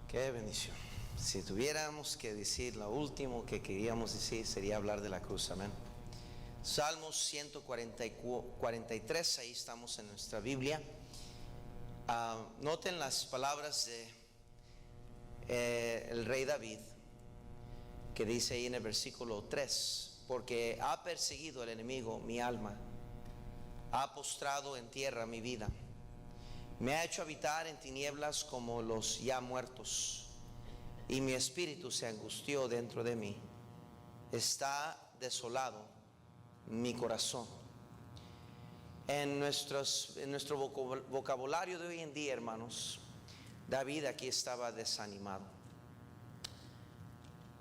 Qué bendición. Si tuviéramos que decir lo último que queríamos decir, sería hablar de la cruz. Amén. Salmos 143, ahí estamos en nuestra Biblia. Noten las palabras de el rey David, que dice ahí en el versículo 3: porque ha perseguido el enemigo mi alma, ha postrado en tierra mi vida, me ha hecho habitar en tinieblas como los ya muertos, y mi espíritu se angustió dentro de mí. Está desolado mi corazón. En nuestro vocabulario de hoy en día, hermanos, David aquí estaba desanimado.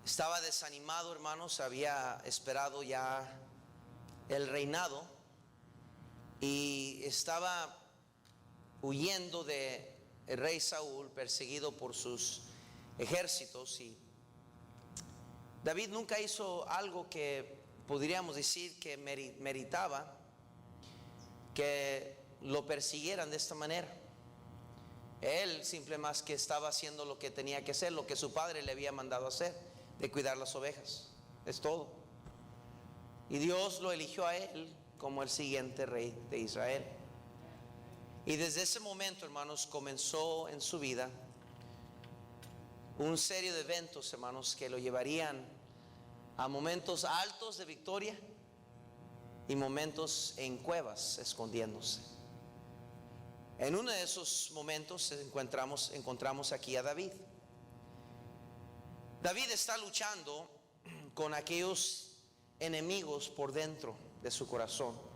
Estaba desanimado, hermanos, había esperado ya el reinado y estaba huyendo de el rey Saúl, perseguido por sus ejércitos. Y David nunca hizo algo que podríamos decir que meritaba que lo persiguieran de esta manera. Él simple más que estaba haciendo lo que tenía que hacer, lo que su padre le había mandado hacer, de cuidar las ovejas. Es todo. Y Dios lo eligió a él como el siguiente rey de Israel. Y desde ese momento, hermanos, comenzó en su vida un serie de eventos, hermanos, que lo llevarían a momentos altos de victoria y momentos en cuevas escondiéndose. En uno de esos momentos encontramos aquí a David. David está luchando con aquellos enemigos por dentro de su corazón.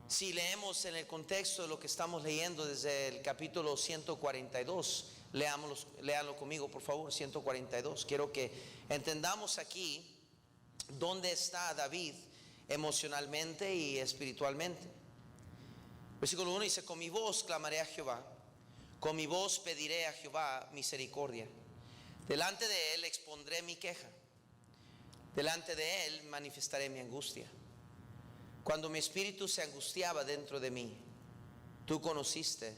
Si leemos en el contexto de lo que estamos leyendo desde el capítulo 142, léanlo conmigo, por favor, 142. Quiero que entendamos aquí dónde está David emocionalmente y espiritualmente. Versículo 1 dice: con mi voz clamaré a Jehová, con mi voz pediré a Jehová misericordia. Delante de él expondré mi queja, delante de él manifestaré mi angustia. Cuando mi espíritu se angustiaba dentro de mí, tú conociste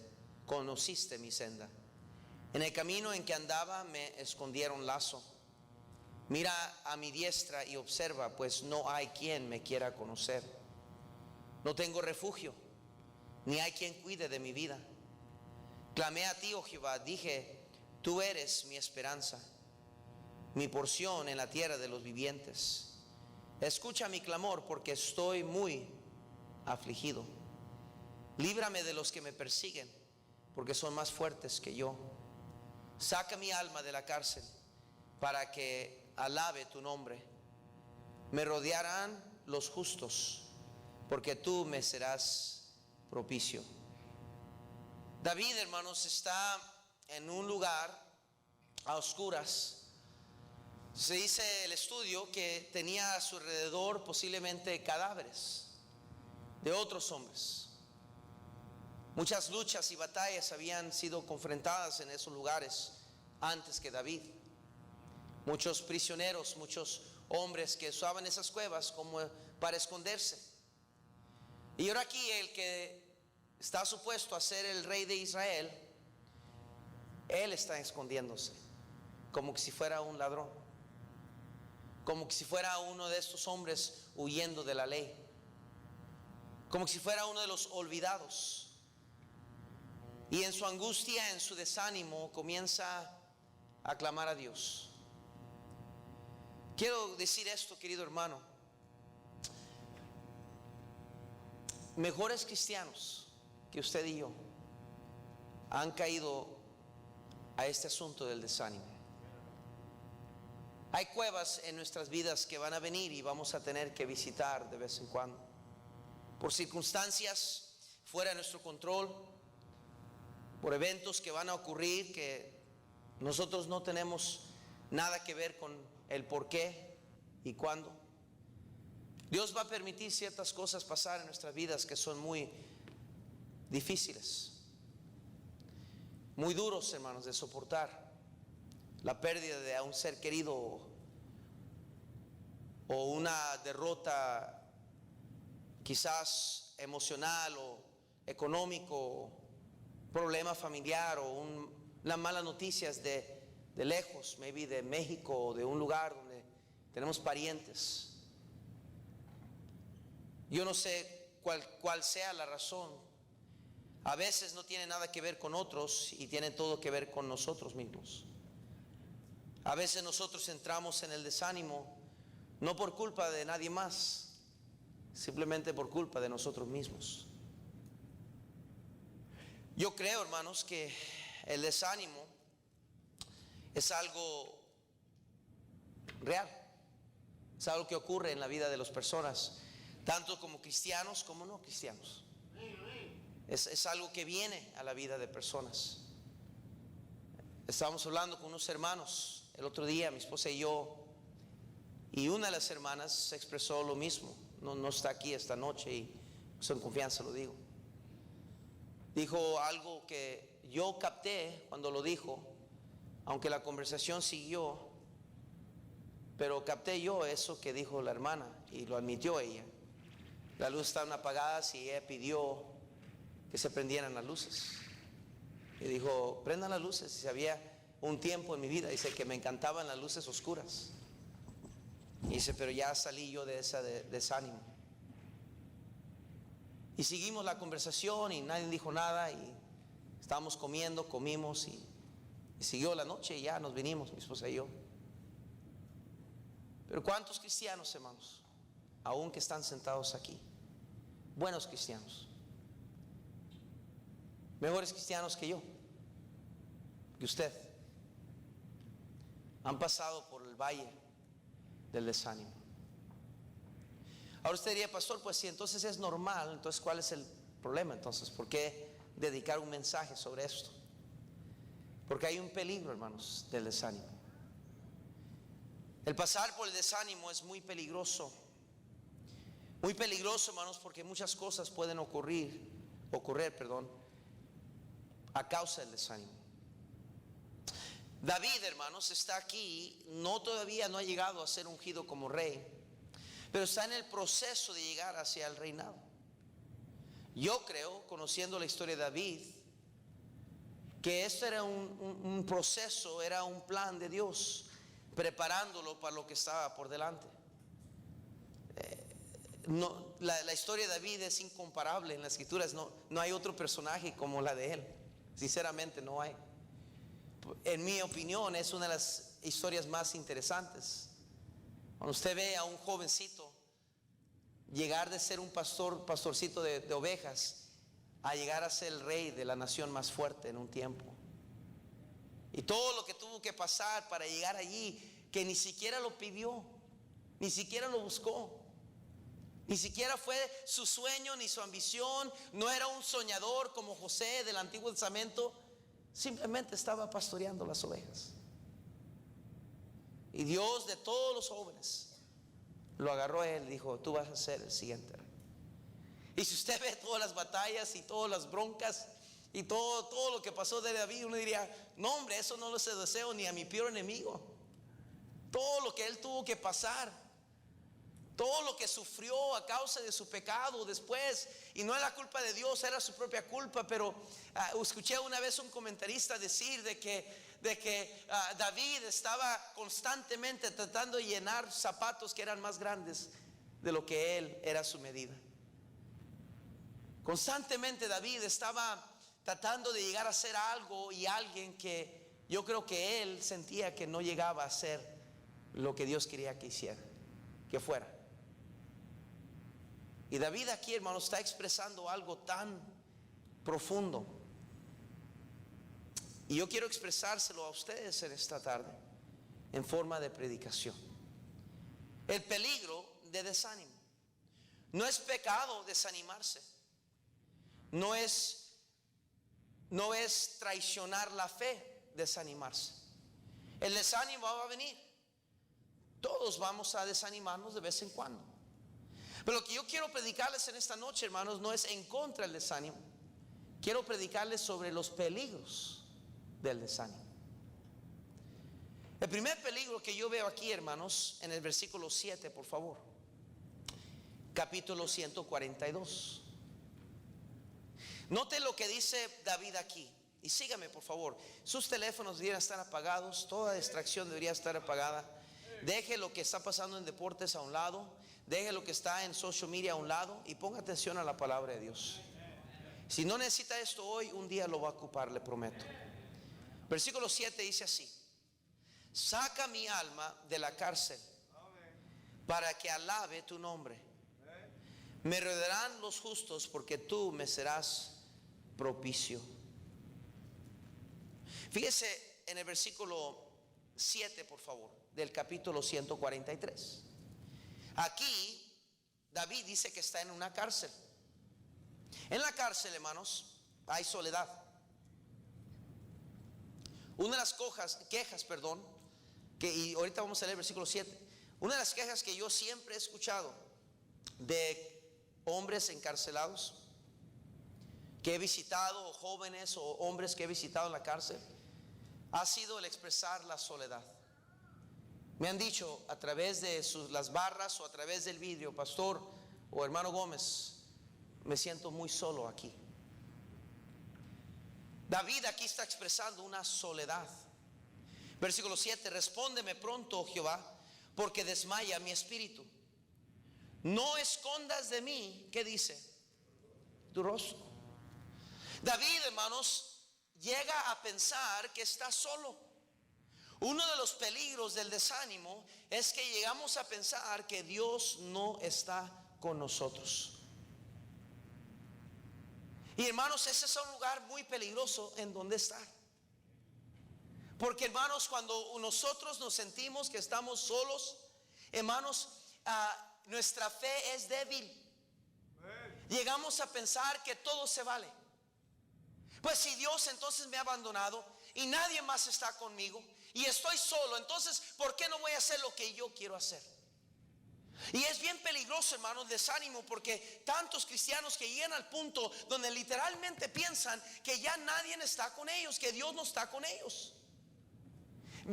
mi senda. En el camino en que andaba me escondieron lazo. Mira a mi diestra y observa, pues no hay quien me quiera conocer. No tengo refugio, ni hay quien cuide de mi vida. Clamé a ti, oh Jehová, dije: tú eres mi esperanza, mi porción en la tierra de los vivientes. Escucha mi clamor, porque estoy muy afligido. Líbrame de los que me persiguen, porque son más fuertes que yo. Saca mi alma de la cárcel, para que alabe tu nombre. Me rodearán los justos, porque tú me serás propicio. David, hermanos, está en un lugar a oscuras. Se dice el estudio que tenía a su alrededor posiblemente cadáveres de otros hombres. Muchas luchas y batallas habían sido confrontadas en esos lugares antes que David. Muchos prisioneros, muchos hombres que usaban esas cuevas como para esconderse. Y ahora aquí el que está supuesto a ser el rey de Israel, él está escondiéndose, como que si fuera un ladrón, como que si fuera uno de estos hombres huyendo de la ley, como si fuera uno de los olvidados. Y en su angustia, en su desánimo, comienza a clamar a Dios. Quiero decir esto, querido hermano: mejores cristianos que usted y yo han caído a este asunto del desánimo. Hay cuevas en nuestras vidas que van a venir y vamos a tener que visitar de vez en cuando, por circunstancias fuera de nuestro control, por eventos que van a ocurrir que nosotros no tenemos nada que ver con el por qué y cuándo. Dios va a permitir ciertas cosas pasar en nuestras vidas que son muy difíciles, muy duros, hermanos, de soportar. La pérdida de un ser querido o una derrota quizás emocional o económico, problema familiar o un las malas noticias de lejos, maybe de México o de un lugar donde tenemos parientes. Yo no sé cuál sea la razón. A veces no tiene nada que ver con otros y tiene todo que ver con nosotros mismos. A veces nosotros entramos en el desánimo no por culpa de nadie más, simplemente por culpa de nosotros mismos. Yo creo, hermanos, que el desánimo es algo real, es algo que ocurre en la vida de las personas, tanto como cristianos como no cristianos. Es algo que viene a la vida de personas. Estábamos hablando con unos hermanos el otro día, mi esposa y yo, y una de las hermanas expresó lo mismo. No está aquí esta noche y en confianza lo digo. Dijo algo que yo capté cuando lo dijo, aunque la conversación siguió, pero capté yo eso que dijo la hermana y lo admitió ella. Las luces estaban apagadas y ella pidió que se prendieran las luces. Y dijo, prendan las luces. Y si había un tiempo en mi vida, dice, que me encantaban las luces oscuras. Y dice, pero ya salí yo de ese desánimo. Y seguimos la conversación y nadie dijo nada y estábamos comimos y siguió la noche y ya nos vinimos, mi esposa y yo. Pero ¿cuántos cristianos, hermanos, aún que están sentados aquí, buenos cristianos, mejores cristianos que yo, que usted, han pasado por el valle del desánimo? Ahora usted diría, pastor, pues si entonces es normal, entonces ¿cuál es el problema? Entonces, ¿por qué dedicar un mensaje sobre esto? Porque hay un peligro, hermanos, del desánimo. El pasar por el desánimo es muy peligroso. Muy peligroso, hermanos, porque muchas cosas pueden ocurrir, a causa del desánimo. David, hermanos, está aquí, todavía no ha llegado a ser ungido como rey, pero está en el proceso de llegar hacia el reinado. Yo creo, conociendo la historia de David, que esto era un proceso, era un plan de Dios, preparándolo para lo que estaba por delante. La historia de David es incomparable en las escrituras. No hay otro personaje como la de él. Sinceramente no hay. En mi opinión es una de las historias más interesantes. Cuando usted ve a un jovencito llegar de ser un pastorcito de ovejas, a llegar a ser el rey de la nación más fuerte en un tiempo, y todo lo que tuvo que pasar para llegar allí, que ni siquiera lo pidió, ni siquiera lo buscó, ni siquiera fue su sueño ni su ambición, no era un soñador como José del Antiguo Testamento, simplemente estaba pastoreando las ovejas. Y Dios, de todos los jóvenes, lo agarró a él y dijo, tú vas a ser el siguiente rey. Y si usted ve todas las batallas y todas las broncas y todo lo que pasó de David, uno diría, no hombre, eso no lo deseo ni a mi peor enemigo. Todo lo que él tuvo que pasar, todo lo que sufrió a causa de su pecado después, y no es la culpa de Dios, era su propia culpa. Pero escuché una vez un comentarista decir de que David estaba constantemente tratando de llenar zapatos que eran más grandes de lo que él era su medida. Constantemente David estaba tratando de llegar a ser algo y alguien que yo creo que él sentía que no llegaba a ser lo que Dios quería que hiciera, que fuera. Y David aquí, hermano, está expresando algo tan profundo. Y yo quiero expresárselo a ustedes en esta tarde, en forma de predicación. El peligro de desánimo. No es pecado desanimarse. No es traicionar la fe desanimarse. El desánimo va a venir. Todos vamos a desanimarnos de vez en cuando. Pero lo que yo quiero predicarles en esta noche, hermanos, no es en contra del desánimo. Quiero predicarles sobre los peligros del desánimo. El primer peligro que yo veo aquí, hermanos, en el versículo 7, por favor. Capítulo 142. Note lo que dice David aquí. y sígame por favor. Sus teléfonos deberían estar apagados, toda distracción debería estar apagada. Deje lo que está pasando en deportes a un lado, deje lo que está en social media a un lado y ponga atención a la palabra de Dios. Si no necesita esto hoy, un día lo va a ocupar, le prometo. Versículo 7 dice así: saca mi alma de la cárcel para que alabe tu nombre. Me rodearán los justos porque tú me serás propicio. Fíjese en el versículo 7, por favor, del capítulo 143. Aquí David dice que está en una cárcel. En la cárcel, hermanos, hay soledad. Una de las quejas, y ahorita vamos a leer el versículo 7. Una de las quejas que yo siempre he escuchado de hombres encarcelados que he visitado, o jóvenes o hombres que he visitado en la cárcel, ha sido el expresar la soledad. Me han dicho a través de las barras o a través del vidrio: pastor o hermano Gómez, me siento muy solo aquí. David aquí está expresando una soledad. Versículo 7: respóndeme pronto, oh Jehová, porque desmaya mi espíritu. No escondas de mí, ¿qué dice? Tu rostro. David, hermanos, llega a pensar que está solo. Uno de los peligros del desánimo es que llegamos a pensar que Dios no está con nosotros. Y hermanos, ese es un lugar muy peligroso en donde estar. Porque hermanos, cuando nosotros nos sentimos que estamos solos, hermanos, nuestra fe es débil. Llegamos a pensar que todo se vale. Pues si Dios entonces me ha abandonado y nadie más está conmigo y estoy solo, entonces ¿por qué no voy a hacer lo que yo quiero hacer? Y es bien peligroso, hermanos, desánimo, porque tantos cristianos que llegan al punto donde literalmente piensan que ya nadie está con ellos, que Dios no está con ellos.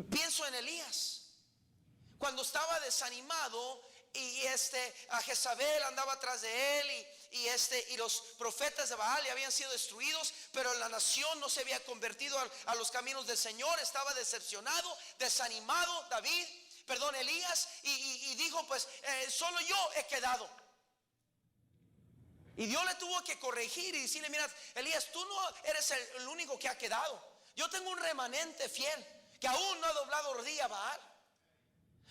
Pienso en Elías, cuando estaba desanimado y a Jezabel andaba atrás de él y los profetas de Baal ya habían sido destruidos, pero la nación no se había convertido a los caminos del Señor. Estaba decepcionado, desanimado Elías, y dijo: pues solo yo he quedado. Y Dios le tuvo que corregir y decirle: mira, Elías, tú no eres el único que ha quedado. Yo tengo un remanente fiel que aún no ha doblado rodilla a Baal.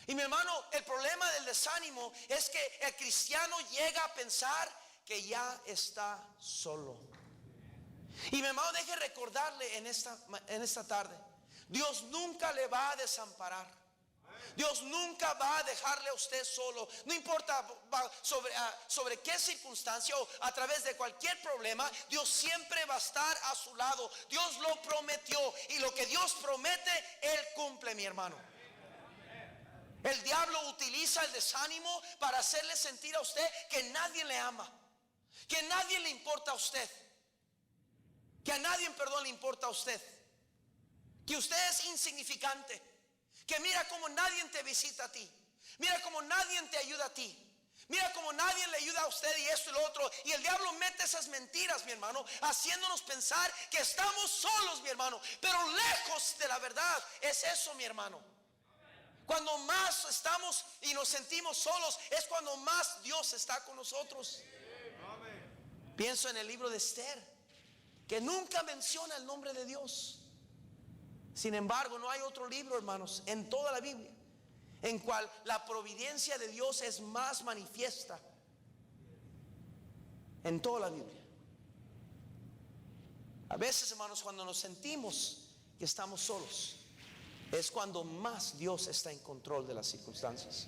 Y mi hermano, el problema del desánimo es que el cristiano llega a pensar que ya está solo. Y mi hermano, deje recordarle en esta tarde: Dios nunca le va a desamparar. Dios nunca va a dejarle a usted solo. No importa sobre qué circunstancia o a través de cualquier problema, Dios siempre va a estar a su lado. Dios lo prometió, y lo que Dios promete, Él cumple, mi hermano. El diablo utiliza el desánimo para hacerle sentir a usted que nadie le ama, que nadie le importa a usted, que a nadie, le importa a usted, que usted es insignificante, que mira como nadie te visita a ti, mira como nadie te ayuda a ti, mira como nadie le ayuda a usted, y esto y lo otro. Y el diablo mete esas mentiras, mi hermano, haciéndonos pensar que estamos solos, mi hermano, pero lejos de la verdad es eso, mi hermano. Cuando más estamos y nos sentimos solos, es cuando más Dios está con nosotros. Pienso en el libro de Esther, que nunca menciona el nombre de Dios. Sin embargo, no hay otro libro, hermanos, en toda la Biblia en cual la providencia de Dios es más manifiesta. En toda la Biblia. A veces, hermanos, cuando nos sentimos que estamos solos, es cuando más Dios está en control de las circunstancias.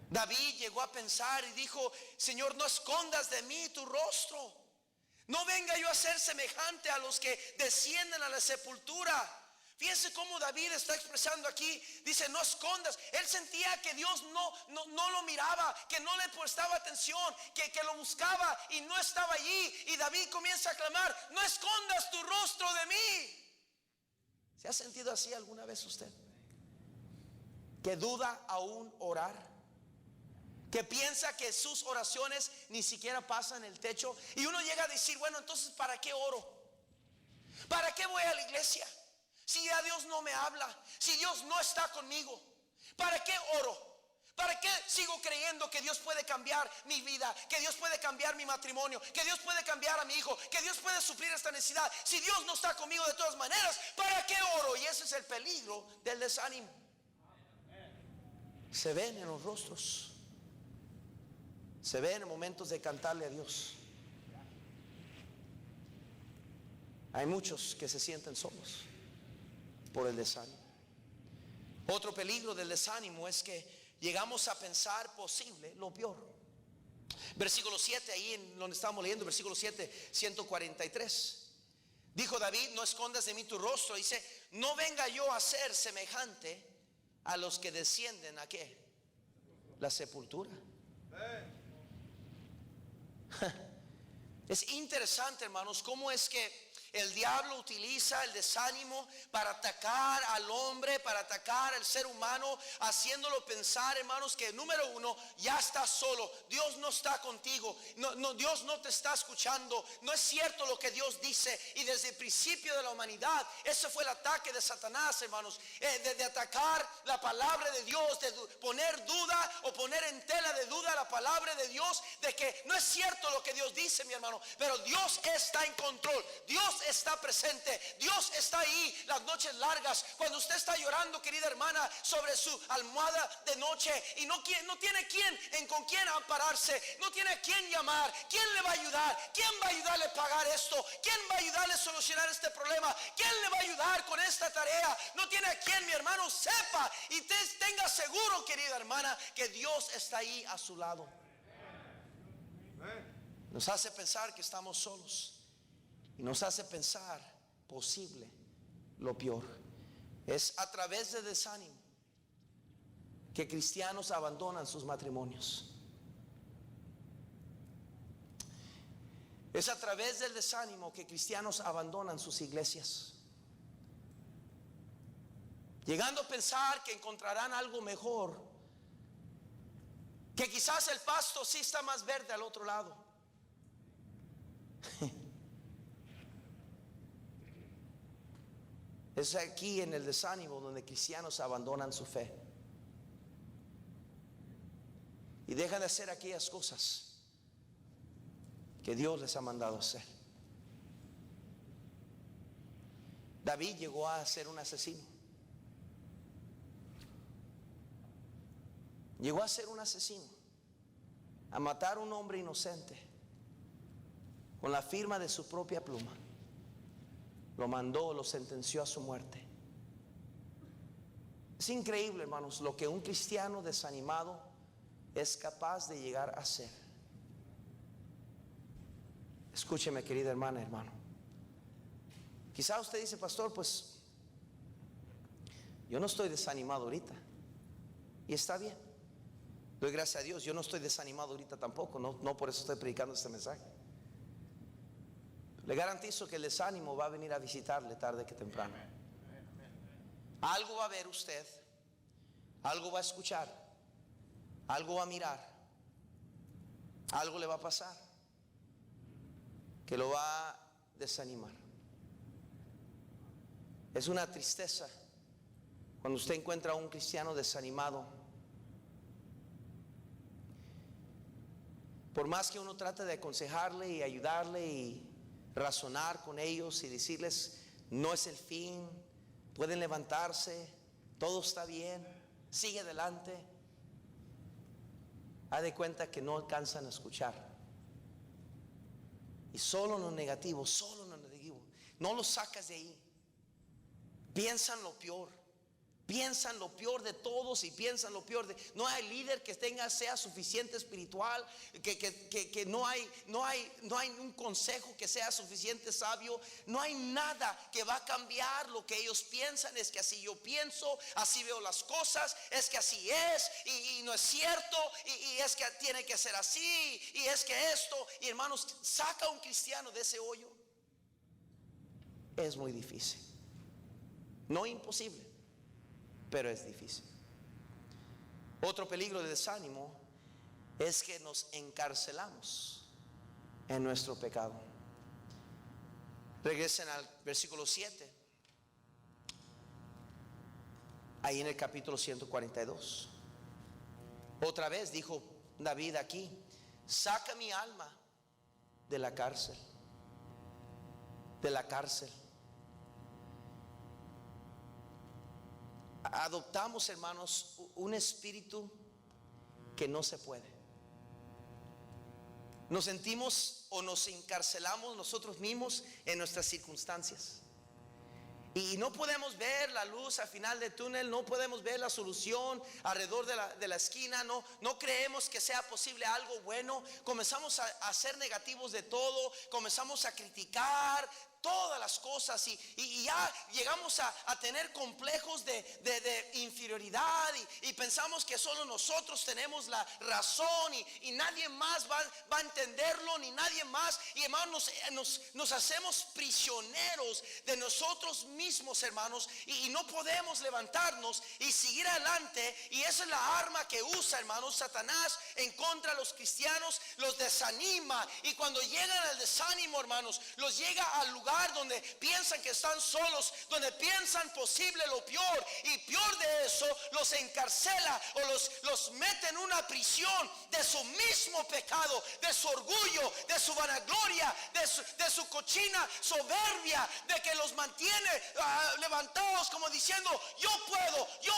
David llegó a pensar y dijo: Señor, no escondas de mí tu rostro. No venga yo a ser semejante a los que descienden a la sepultura. Fíjense cómo David está expresando aquí. Dice: no escondas. Él sentía que Dios no lo miraba, que no le prestaba atención, que lo buscaba y no estaba allí. Y David comienza a clamar: no escondas tu rostro de mí. ¿Se ha sentido así alguna vez usted? Que duda aún orar, que piensa que sus oraciones ni siquiera pasan el techo, y uno llega a decir: bueno, entonces ¿para qué oro? ¿Para qué voy a la iglesia si ya Dios no me habla? Si Dios no está conmigo, ¿para qué oro? ¿Para qué sigo creyendo que Dios puede cambiar mi vida? Que Dios puede cambiar mi matrimonio, que Dios puede cambiar a mi hijo, que Dios puede suplir esta necesidad. Si Dios no está conmigo de todas maneras, ¿para qué oro? Y ese es el peligro del desánimo. Se ven en los rostros, se ven en momentos de cantarle a Dios. Hay muchos que se sienten solos por el desánimo. Otro peligro del desánimo es que llegamos a pensar posible lo peor. Versículo 7, ahí en donde estamos leyendo, versículo 7, 143. Dijo David: no escondas de mí tu rostro. Dice: no venga yo a ser semejante a los que descienden ¿a qué? La sepultura. Es interesante, hermanos, cómo es que el diablo utiliza el desánimo para atacar al hombre, para atacar al ser humano, haciéndolo pensar, hermanos, que número uno, ya estás solo, Dios no está contigo, Dios no te está escuchando, no es cierto lo que Dios dice. Y desde el principio de la humanidad, ese fue el ataque de Satanás, hermanos, de atacar la palabra de Dios, de poner duda o poner en tela de duda la palabra de Dios, de que no es cierto lo que Dios dice, mi hermano, pero Dios está en control, Dios está presente, Dios está ahí las noches largas, cuando usted está llorando, querida hermana, sobre su almohada de noche y no tiene con quién ampararse, no tiene a quién llamar. ¿Quién le va a ayudar? ¿Quién va a ayudarle a pagar esto? ¿Quién va a ayudarle a solucionar este problema? ¿Quién le va a ayudar con esta tarea? No tiene a quién, mi hermano. Sepa y tenga seguro, querida hermana, que Dios está ahí a su lado. Nos hace pensar que estamos solos y nos hace pensar posible lo peor. Es a través de desánimo que cristianos abandonan sus matrimonios. Es a través del desánimo que cristianos abandonan sus iglesias, llegando a pensar que encontrarán algo mejor, que quizás el pasto sí está más verde al otro lado. Es aquí en el desánimo donde cristianos abandonan su fe y dejan de hacer aquellas cosas que Dios les ha mandado hacer. David llegó a ser un asesino. Llegó a ser un asesino, a matar a un hombre inocente con la firma de su propia pluma. Lo mandó, lo sentenció a su muerte. Es increíble, hermanos, lo que un cristiano desanimado es capaz de llegar a ser. Escúcheme, querida hermana, hermano. Quizá usted dice: pastor, pues yo no estoy desanimado ahorita. Y está bien. Doy gracias a Dios, yo no estoy desanimado ahorita tampoco. No por eso estoy predicando este mensaje. Le garantizo que el desánimo va a venir a visitarle tarde que temprano. Algo va a ver usted, algo va a escuchar, algo va a mirar, algo le va a pasar que lo va a desanimar. Es una tristeza cuando usted encuentra a un cristiano desanimado. Por más que uno trate de aconsejarle y ayudarle y razonar con ellos y decirles: no es el fin, pueden levantarse, todo está bien, sigue adelante, haz de cuenta que no alcanzan a escuchar. Y solo en lo negativo, no lo sacas de ahí. Piensan lo peor, piensan lo peor de todos y piensan lo peor de... No hay líder que sea suficiente espiritual, que no hay un consejo que sea suficiente sabio. No hay nada que va a cambiar lo que ellos piensan. Es que así yo pienso, así veo las cosas, es que así es y no es cierto y es que tiene que ser así y es que esto. Y hermanos, saca a un cristiano de ese hoyo. Es muy difícil, no imposible, pero es difícil. Otro peligro de desánimo es que nos encarcelamos en nuestro pecado. Regresen al versículo 7. Ahí en el capítulo 142. Otra vez dijo David aquí: saca mi alma de la cárcel. De la cárcel. Adoptamos, hermanos, un espíritu que no se puede. Nos sentimos o nos encarcelamos nosotros mismos en nuestras circunstancias. Y no podemos ver la luz al final del túnel, no podemos ver la solución alrededor de la esquina, no creemos que sea posible algo bueno. Comenzamos a ser negativos de todo, comenzamos a criticar todas las cosas y ya llegamos a tener complejos de inferioridad y pensamos que solo nosotros tenemos la razón y nadie más va a entenderlo, ni nadie más. Y hermanos, nos hacemos prisioneros de nosotros mismos, hermanos, y no podemos levantarnos y seguir adelante. Y esa es la arma que usa, hermanos, Satanás en contra de los cristianos. Los desanima, y cuando llegan al desánimo, hermanos, los llega al lugar donde piensan que están solos, donde piensan posible lo peor, y peor de eso, los encarcela o los mete en una prisión de su mismo pecado, de su orgullo, de su vanagloria, de su cochina soberbia, de que los mantiene levantados como diciendo: yo puedo, yo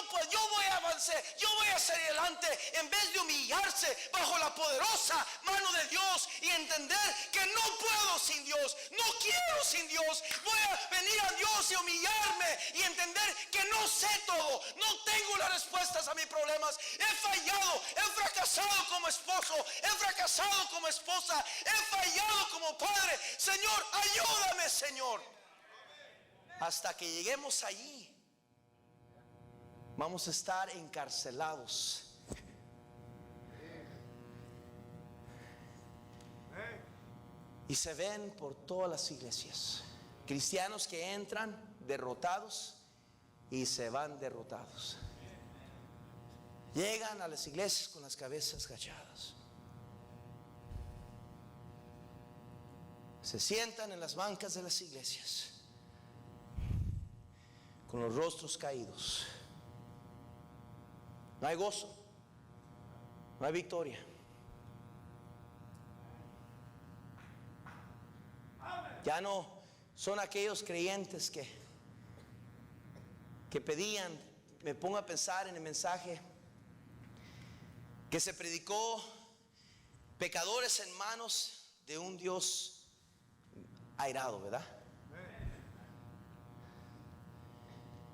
voy a avanzar, yo voy a salir adelante, en vez de humillarse bajo la poderosa mano de Dios y entender que no puedo sin Dios, no quiero sin Dios. Voy a venir a Dios y humillarme y entender que no sé todo, no tengo las respuestas a mis problemas. He fallado, he fracasado como esposo, he fracasado como esposa, he fallado como padre. Señor, ayúdame, Señor. Hasta que lleguemos allí, vamos a estar encarcelados. Y se ven por todas las iglesias cristianos que entran derrotados y se van derrotados. Llegan a las iglesias con las cabezas agachadas, se sientan en las bancas de las iglesias con los rostros caídos. No hay gozo, no hay victoria. Ya no son aquellos creyentes que pedían. Me pongo a pensar en el mensaje que se predicó: pecadores en manos de un Dios airado, ¿verdad?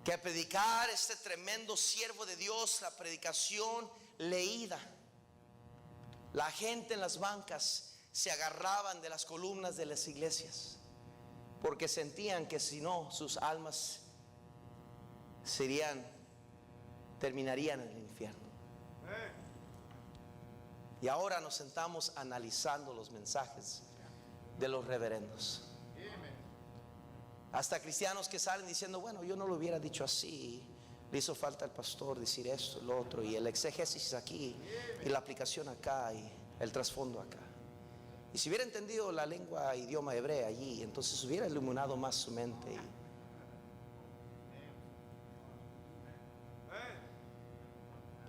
Que a predicar este tremendo siervo de Dios, la predicación leída, la gente en las bancas se agarraban de las columnas de las iglesias, porque sentían que si no, sus almas terminarían en el infierno. Y ahora nos sentamos analizando los mensajes de los reverendos. Hasta cristianos que salen diciendo: bueno, yo no lo hubiera dicho así, le hizo falta al pastor decir esto, lo otro, y el exégesis aquí, y la aplicación acá, y el trasfondo acá. Y si hubiera entendido la lengua, idioma hebrea allí, entonces hubiera iluminado más su mente.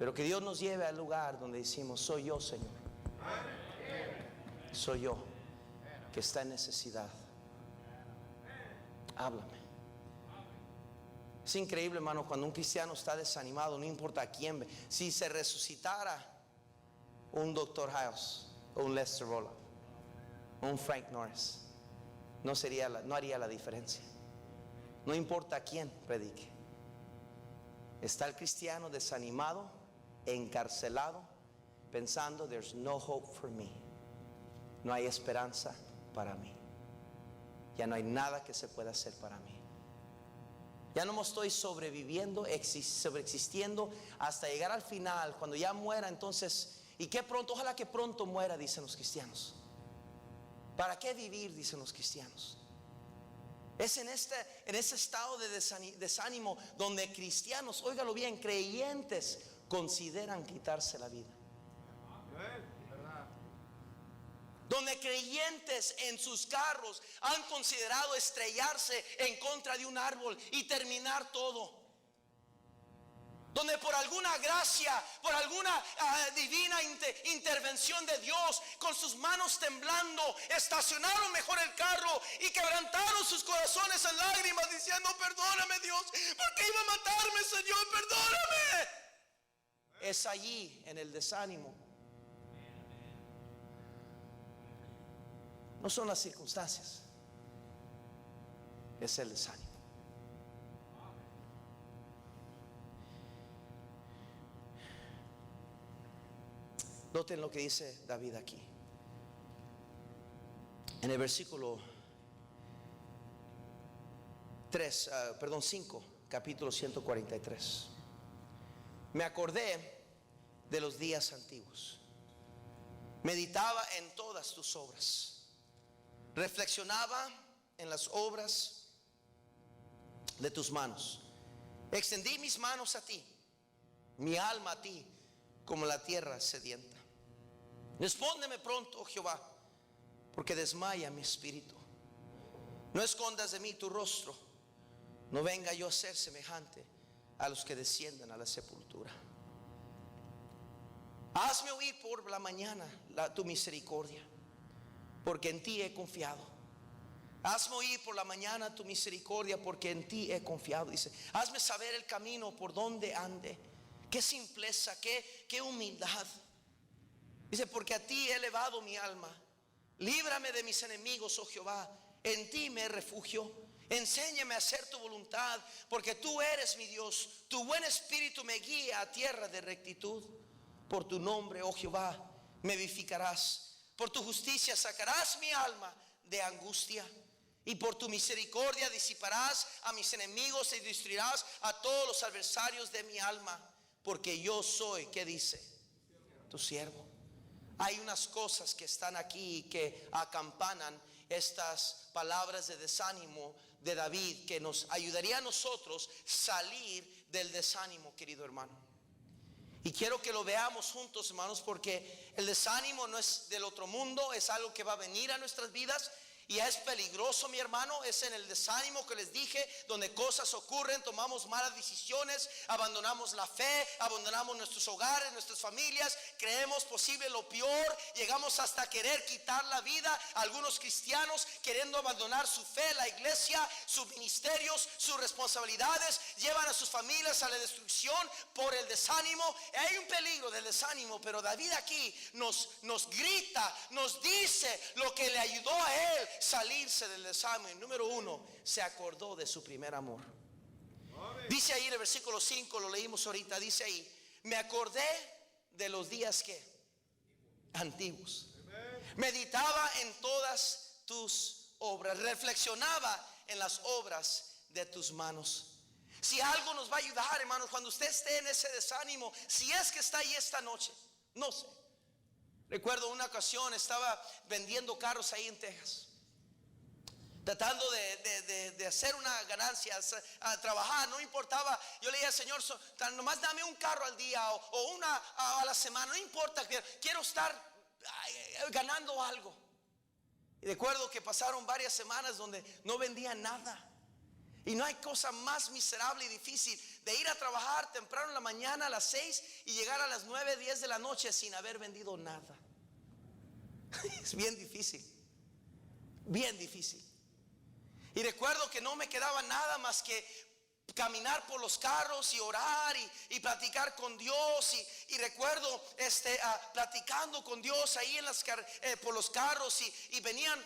Pero que Dios nos lleve al lugar donde decimos: soy yo, Señor, soy yo que está en necesidad, háblame. Es increíble, hermano, cuando un cristiano está desanimado, no importa a quién ve. Si se resucitara un Dr. House o un Lester Roloff, un Frank Norris, no haría la diferencia. No importa a quién predique. Está el cristiano desanimado, encarcelado, pensando: there's no hope for me. No hay esperanza para mí. Ya no hay nada que se pueda hacer para mí. Ya no me estoy sobreviviendo, sobreexistiendo hasta llegar al final, cuando ya muera. Entonces, y qué pronto, ojalá que pronto muera, dicen los cristianos. ¿Para qué vivir?, dicen los cristianos. Es en ese estado de desánimo donde cristianos, óigalo bien, creyentes, consideran quitarse la vida. donde creyentes en sus carros han considerado estrellarse en contra de un árbol y terminar todo. Donde por alguna gracia, por alguna divina intervención de Dios, con sus manos temblando, estacionaron mejor el carro y quebrantaron sus corazones en lágrimas, diciendo: perdóname, Dios, porque iba a matarme, Señor, perdóname. Es allí, en el desánimo. No son las circunstancias, es el desánimo. Noten lo que dice David aquí. En el versículo 5, capítulo 143. Me acordé de los días antiguos. Meditaba en todas tus obras. Reflexionaba en las obras de tus manos. Extendí mis manos a ti, mi alma a ti, como la tierra sedienta. Respóndeme pronto, oh Jehová, porque desmaya mi espíritu. No escondas de mí tu rostro, no venga yo a ser semejante a los que descienden a la sepultura. Hazme oír por la mañana tu misericordia, porque en ti he confiado. Hazme oír por la mañana tu misericordia, porque en ti he confiado. Dice: hazme saber el camino por donde ande. Qué simpleza, qué humildad. Dice: porque a ti he elevado mi alma. Líbrame de mis enemigos, oh Jehová. En ti me refugio. Enséñame a hacer tu voluntad, porque tú eres mi Dios. Tu buen espíritu me guía a tierra de rectitud. Por tu nombre, oh Jehová, me vivificarás. Por tu justicia sacarás mi alma de angustia. Y por tu misericordia disiparás a mis enemigos y destruirás a todos los adversarios de mi alma. Porque yo soy, ¿qué dice? Tu siervo. Hay unas cosas que están aquí que acampanan estas palabras de desánimo de David, que nos ayudaría a nosotros salir del desánimo, querido hermano. Y quiero que lo veamos juntos, hermanos, porque el desánimo no es del otro mundo, es algo que va a venir a nuestras vidas. Y es peligroso, mi hermano. Es en el desánimo que les dije, donde cosas ocurren, tomamos malas decisiones, abandonamos la fe, abandonamos nuestros hogares, nuestras familias, creemos posible lo peor, llegamos hasta querer quitar la vida. Algunos cristianos queriendo abandonar su fe, la iglesia, sus ministerios, sus responsabilidades, llevan a sus familias a la destrucción por el desánimo. Hay un peligro del desánimo, pero David aquí nos grita, nos dice lo que le ayudó a él salirse del desánimo. Número 1, se acordó de su primer amor. Dice ahí en el versículo 5, lo leímos ahorita, dice ahí: me acordé de los días que antiguos. Meditaba en todas tus obras, reflexionaba en las obras de tus manos. Si algo nos va a ayudar, hermanos, cuando usted esté en ese desánimo, si es que está ahí esta noche, no sé. Recuerdo una ocasión, estaba vendiendo carros ahí en Texas, tratando de hacer una ganancia, a trabajar, no importaba. Yo le dije al Señor: nomás dame un carro al día o una a la semana, no importa, quiero estar ganando algo. Y recuerdo que pasaron varias semanas donde no vendía nada. Y no hay cosa más miserable y difícil de ir a trabajar temprano en la mañana a las 6 y llegar a las 9, 10 de la noche sin haber vendido nada. Es bien difícil, bien difícil. Y recuerdo que no me quedaba nada más que caminar por los carros y orar y platicar con Dios. Y recuerdo platicando con Dios ahí por los carros, y venían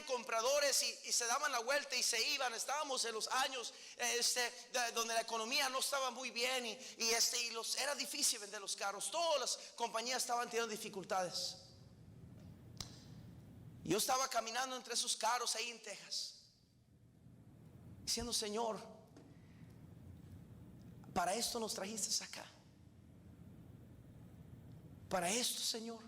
compradores y se daban la vuelta y se iban. Estábamos en los años donde la economía no estaba muy bien y era difícil vender los carros. Todas las compañías estaban teniendo dificultades. Yo estaba caminando entre esos carros ahí en Texas, diciendo: Señor, para esto nos trajiste acá. Para esto, Señor.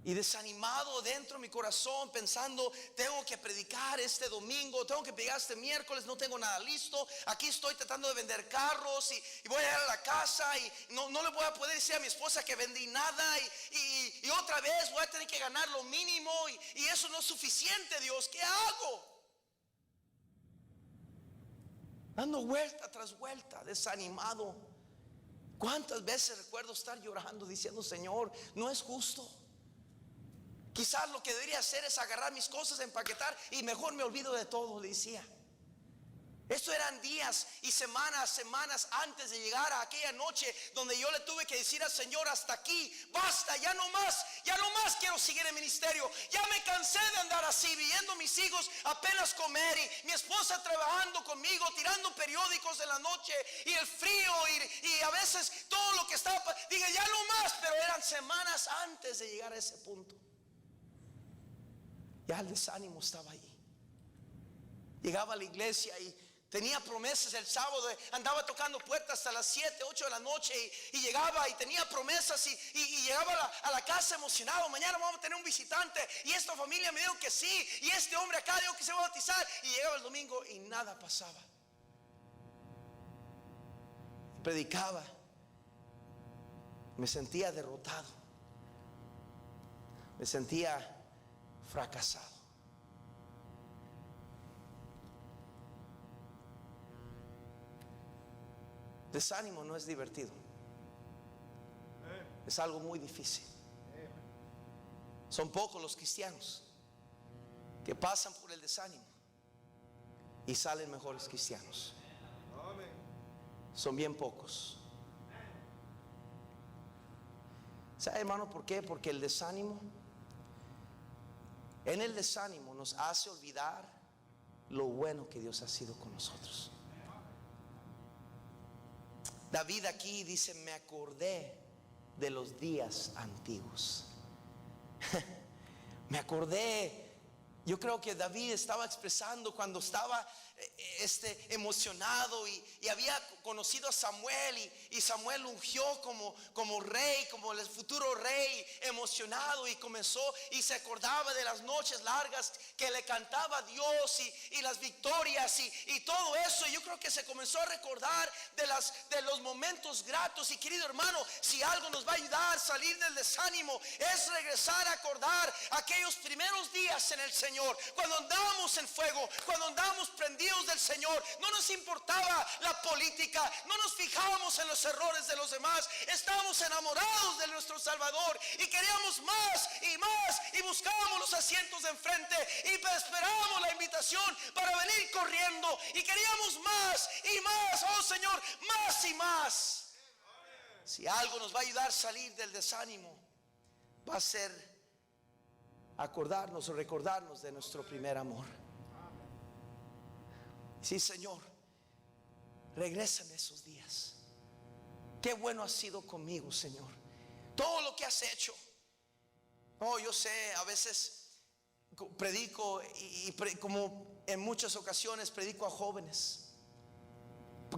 y desanimado dentro de mi corazón, pensando, tengo que predicar este domingo, tengo que predicar este miércoles, no tengo nada listo. Aquí estoy tratando de vender carros y voy a ir a la casa y no le voy a poder decir a mi esposa que vendí nada y otra vez voy a tener que ganar lo mínimo y eso no es suficiente, Dios, ¿qué hago? Dando vuelta tras vuelta, desanimado. ¿Cuántas veces recuerdo estar llorando diciendo, Señor, no es justo? Quizás lo que debería hacer es agarrar mis cosas, empaquetar y mejor me olvido de todo, le decía. Esto eran días y semanas antes de llegar a aquella noche donde yo le tuve que decir al Señor, hasta aquí, basta, ya no más quiero seguir en ministerio. Ya me cansé de andar así, viendo mis hijos apenas comer y mi esposa trabajando conmigo, tirando periódicos en la noche y el frío y a veces todo lo que estaba, dije ya no más, pero eran semanas antes de llegar a ese punto. Ya el desánimo estaba ahí. Llegaba a la iglesia y tenía promesas el sábado, andaba tocando puertas hasta las 7, 8 de la noche y llegaba y tenía promesas y llegaba a la casa emocionado. Mañana vamos a tener un visitante y esta familia me dijo que sí y este hombre acá dijo que se va a bautizar, y llegaba el domingo y nada pasaba. Predicaba, me sentía derrotado, me sentía fracasado. Desánimo no es divertido, es algo muy difícil. Son pocos los cristianos que pasan por el desánimo y salen mejores cristianos. Son bien pocos. ¿Sabe, hermano, por qué? Porque el desánimo, en el desánimo nos hace olvidar lo bueno que Dios ha sido con nosotros. David aquí dice, me acordé de los días antiguos. Me acordé. Yo creo que David estaba expresando cuando estaba emocionado y había conocido a Samuel y Samuel ungió como rey, como el futuro rey, emocionado, y comenzó y se acordaba de las noches largas que le cantaba a Dios y las victorias y todo eso. Y yo creo que se comenzó a recordar de los momentos gratos. Y querido hermano, si algo nos va a ayudar a salir del desánimo es regresar a acordar aquellos primeros días en el Señor, cuando andábamos en fuego, cuando andábamos prendidos del Señor. No nos importaba la política, no nos fijábamos en los errores de los demás, estábamos enamorados de nuestro Salvador y queríamos más y buscábamos los asientos de enfrente y esperábamos la invitación para venir corriendo y queríamos más y más. Oh Señor, más y más. Si algo nos va a ayudar a salir del desánimo, va a ser acordarnos o recordarnos de nuestro primer amor. Sí, Señor, regrésame esos días. Qué bueno has sido conmigo, Señor. Todo lo que has hecho. Oh, yo sé, a veces predico como en muchas ocasiones predico a jóvenes.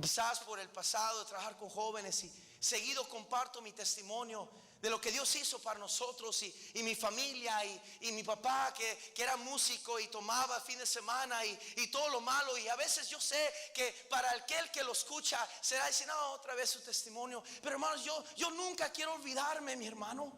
Quizás por el pasado de trabajar con jóvenes y seguido comparto mi testimonio de lo que Dios hizo para nosotros y mi familia y mi papá que era músico y tomaba fin de semana y todo lo malo. Y a veces yo sé que para aquel que lo escucha será decir, no, otra vez su testimonio. Pero hermanos, yo nunca quiero olvidarme, mi hermano.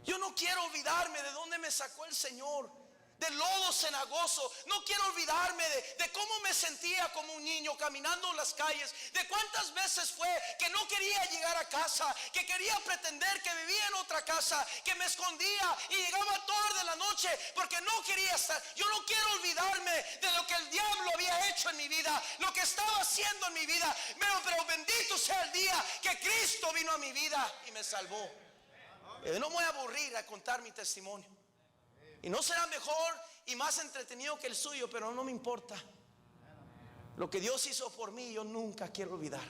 Yo no quiero olvidarme de dónde me sacó el Señor, del lodo cenagoso. No quiero olvidarme de cómo me sentía como un niño caminando en las calles, de cuántas veces fue que no quería llegar a casa, que quería pretender que vivía en otra casa, que me escondía y llegaba tarde en la noche porque no quería estar. Yo no quiero olvidarme de lo que el diablo había hecho en mi vida, lo que estaba haciendo en mi vida, pero bendito sea el día que Cristo vino a mi vida y me salvó. No me voy a aburrir a contar mi testimonio. Y no será mejor y más entretenido que el suyo, pero no me importa. Lo que Dios hizo por mí, yo nunca quiero olvidar.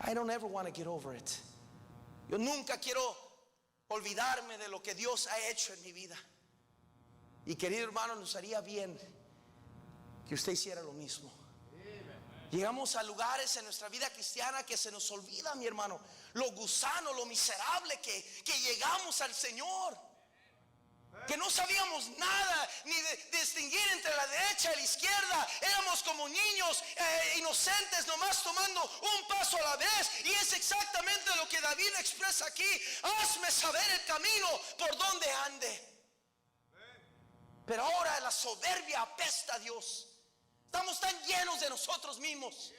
I don't ever want to get over it. Yo nunca quiero olvidarme de lo que Dios ha hecho en mi vida. Y querido hermano, nos haría bien que usted hiciera lo mismo. Llegamos a lugares en nuestra vida cristiana que se nos olvida, mi hermano, lo gusano, lo miserable que llegamos al Señor. Que no sabíamos nada, ni distinguir entre la derecha y la izquierda. Éramos como niños inocentes, nomás tomando un paso a la vez. Y es exactamente lo que David expresa aquí: hazme saber el camino por donde ande. Pero ahora la soberbia apesta a Dios. Estamos tan llenos de nosotros mismos.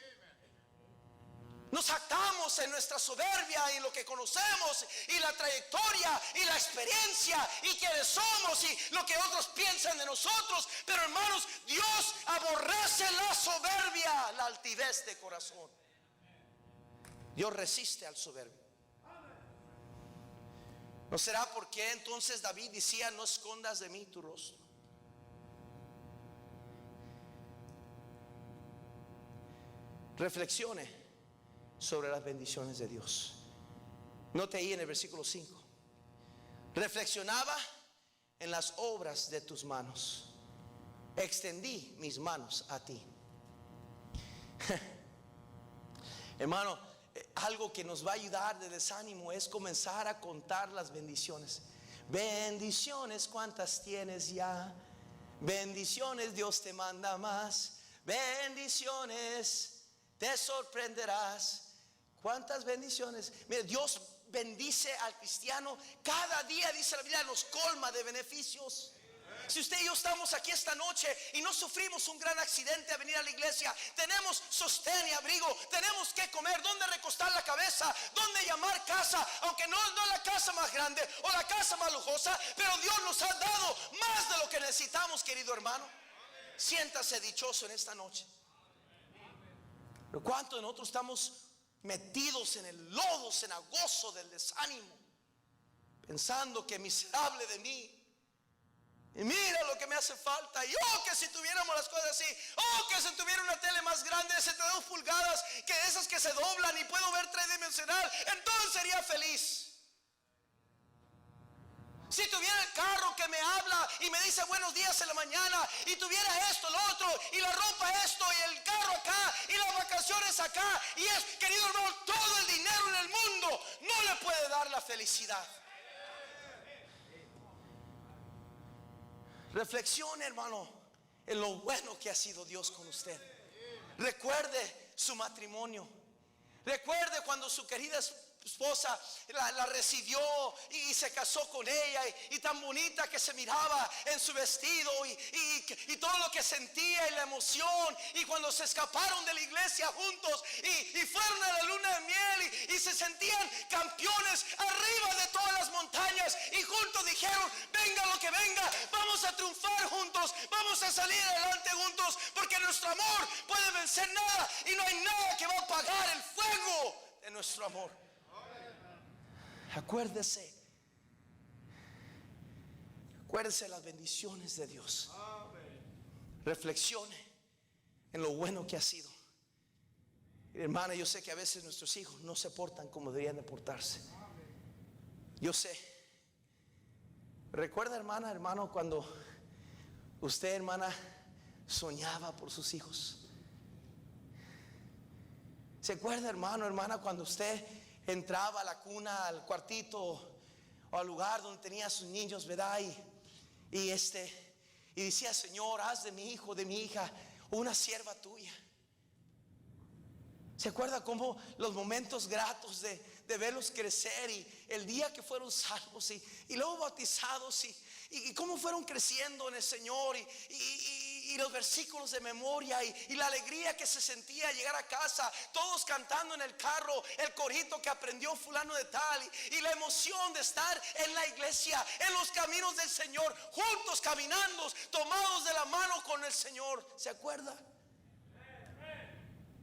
Nos jactamos en nuestra soberbia y en lo que conocemos, y la trayectoria y la experiencia y quiénes somos y lo que otros piensan de nosotros. Pero hermanos, Dios aborrece la soberbia, la altivez de corazón. Dios resiste al soberbio. ¿No será por qué entonces David decía: no escondas de mí tu rostro? Reflexione sobre las bendiciones de Dios. Note ahí en el versículo 5: reflexionaba en las obras de tus manos, extendí mis manos a ti. Hermano, algo que nos va a ayudar de desánimo es comenzar a contar las bendiciones. Bendiciones, ¿cuántas tienes ya? Bendiciones, Dios te manda más. Bendiciones, te sorprenderás. ¿Cuántas bendiciones? Mire, Dios bendice al cristiano cada día, dice la Biblia, nos colma de beneficios. Si usted y yo estamos aquí esta noche y no sufrimos un gran accidente a venir a la iglesia, tenemos sostén y abrigo, tenemos que comer, dónde recostar la cabeza, dónde llamar casa, aunque no es la casa más grande o la casa más lujosa, pero Dios nos ha dado más de lo que necesitamos, querido hermano. Siéntase dichoso en esta noche. Pero ¿cuántos de nosotros estamos metidos en el lodo cenagoso del desánimo, pensando que miserable de mí, y mira lo que me hace falta, y oh, que si tuviéramos las cosas así, oh, que si tuviera una tele más grande de 72 pulgadas, que esas que se doblan y puedo ver tridimensional, entonces sería feliz. Si tuviera el carro que me habla y me dice buenos días en la mañana, y tuviera esto, lo otro, y la ropa esto, y el carro acá, y las vacaciones acá, y es, querido hermano, todo el dinero en el mundo no le puede dar la felicidad. Reflexione, hermano, en lo bueno que ha sido Dios con usted. Recuerde su matrimonio. Recuerde cuando su querida esposa la recibió y se casó con ella, y tan bonita que se miraba en su vestido, y todo lo que sentía y la emoción, y cuando se escaparon de la iglesia juntos y fueron a la luna de miel y se sentían campeones arriba de todas las montañas, y juntos dijeron: venga lo que venga, vamos a triunfar juntos, vamos a salir adelante juntos, porque nuestro amor puede vencer nada, y no hay nada que va a apagar el fuego de nuestro amor. Acuérdese de las bendiciones de Dios. Reflexione en lo bueno que ha sido. Hermana, yo sé que a veces nuestros hijos no se portan como deberían de portarse. Yo sé. Recuerda, hermana, hermano, cuando usted, hermana, soñaba por sus hijos. ¿Se acuerda, hermano, hermana, cuando usted entraba a la cuna, al cuartito o al lugar donde tenía a sus niños, ¿verdad? Y decía: Señor, haz de mi hijo, de mi hija, una sierva tuya. ¿Se acuerda cómo los momentos gratos de verlos crecer, y el día que fueron salvos y luego bautizados, y cómo fueron creciendo en el Señor, y los versículos de memoria, y la alegría que se sentía llegar a casa, todos cantando en el carro el corito que aprendió fulano de tal, y la emoción de estar en la iglesia, en los caminos del Señor, juntos caminando, tomados de la mano con el Señor? ¿Se acuerda?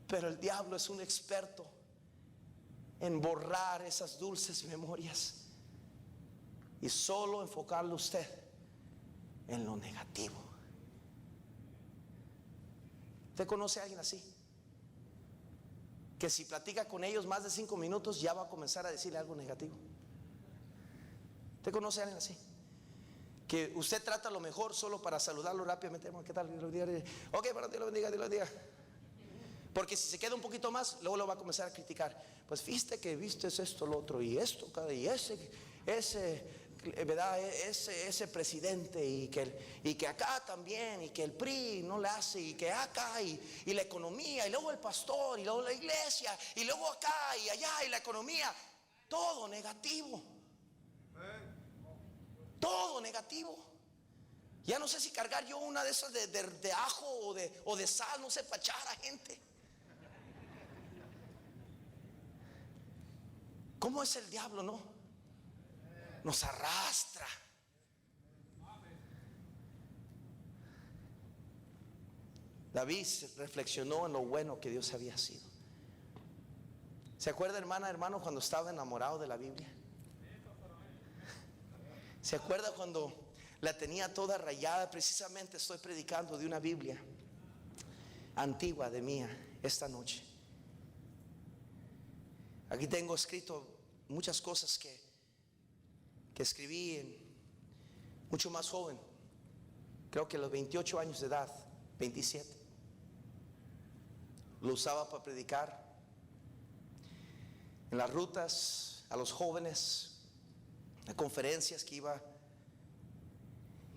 Pero el diablo es un experto en borrar esas dulces memorias y solo enfocarlo usted en lo negativo. ¿Usted conoce a alguien así? Que si platica con ellos más de 5 minutos ya va a comenzar a decirle algo negativo. ¿Usted conoce a alguien así? Que usted trata lo mejor solo para saludarlo rápidamente. ¿Qué tal? Ok, bueno, Dios lo bendiga, Dios lo bendiga. Porque si se queda un poquito más, luego lo va a comenzar a criticar. Pues viste que viste esto, lo otro, y esto, y ¿verdad? Ese presidente, y que acá también, y que el PRI no le hace, y que acá, y la economía, y luego el pastor, y luego la iglesia, y luego acá y allá, y la economía. Todo negativo. Todo negativo. Ya no sé si cargar yo una de esas de ajo o de sal, no sé, para echar a gente. ¿Cómo es el diablo, no? Nos arrastra. David reflexionó en lo bueno que Dios había sido. ¿Se acuerda, hermano, cuando estaba enamorado de la Biblia? ¿Se acuerda cuando la tenía toda rayada? Precisamente estoy predicando de una Biblia antigua de mía esta noche. Aquí tengo escrito muchas cosas que escribí mucho más joven, creo que a los 28 años de edad, 27. Lo usaba para predicar en las rutas, a los jóvenes, a conferencias que iba.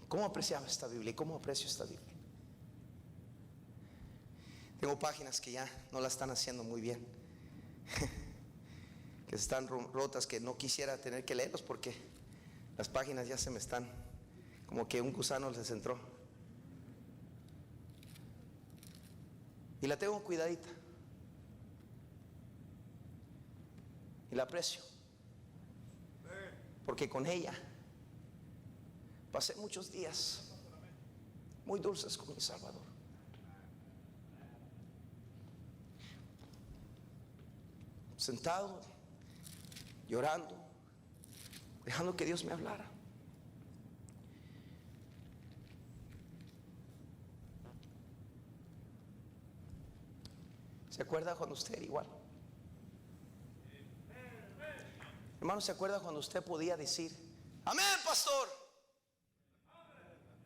¿Cómo apreciaba esta Biblia? ¿Y cómo aprecio esta Biblia? Tengo páginas que ya no la están haciendo muy bien, que están rotas, que no quisiera tener que leerlos porque las páginas ya se me están, como que un gusano les entró. Y la tengo cuidadita. Y la aprecio. Porque con ella pasé muchos días muy dulces con mi Salvador. Sentado, llorando, dejando que Dios me hablara. ¿Se acuerda cuando usted era igual? Hermano, ¿se acuerda cuando usted podía decir amén, pastor?